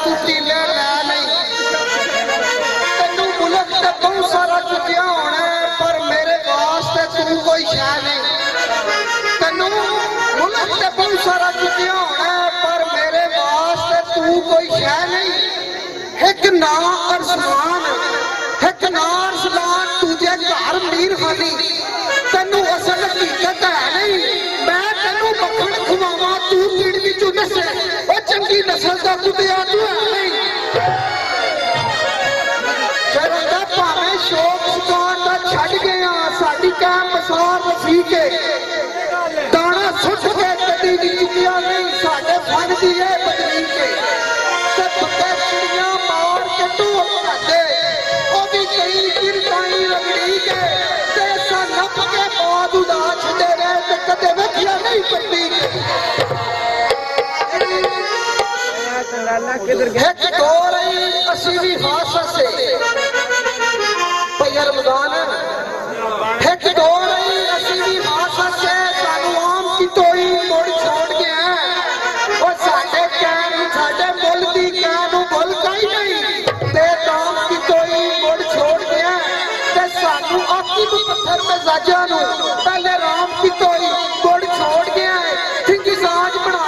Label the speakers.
Speaker 1: तू टीले लै नहीं तेनू मुल्क ते बहुत सारा चुकिया होना पर मेरे वास्ते तू कोई शह नहीं तेनू मुल्क ते बहुत सारा चुकिया होना पर मेरे वास्ते तू कोई शह नहीं एक ना अरसलान एक ना अरसलान तुझे घर मीर खानी तेनू असल हकीकत है नहीं मैं तेनू मक्खन खवावा तू पीड़ विचू नसे ओ चंगी नस्ल दा कुत्तिया तू है नहीं फिर अंदा भावें शौक सुकान दा छड्ड गया साडी कैम मसार रफीके दाना सुट के कदी दी चुकिया नहीं साडे फन दी ए बदली के ते पत्ते चिड़ियां मार के ढोल खादे ओ भी कई गिरदाई रगड़ी के ते सा नप के बाद उड़ा छड़े रहे ते कदे वेखिया नहीं पत्ती एक दो रही असी भी हासा से भैया रमजान एक दो रही असी भी हासा से सानू आम की तोई मुड़ छोड़ गया और साडे कैन साडे मुल दी कैन मुल कई नहीं ते दाम की तोई मुड़ छोड़ गया ते सानू आकी पत्थर पे जाजा नु पहले राम की तोई मुड़ छोड़ गया है ठीक साज बना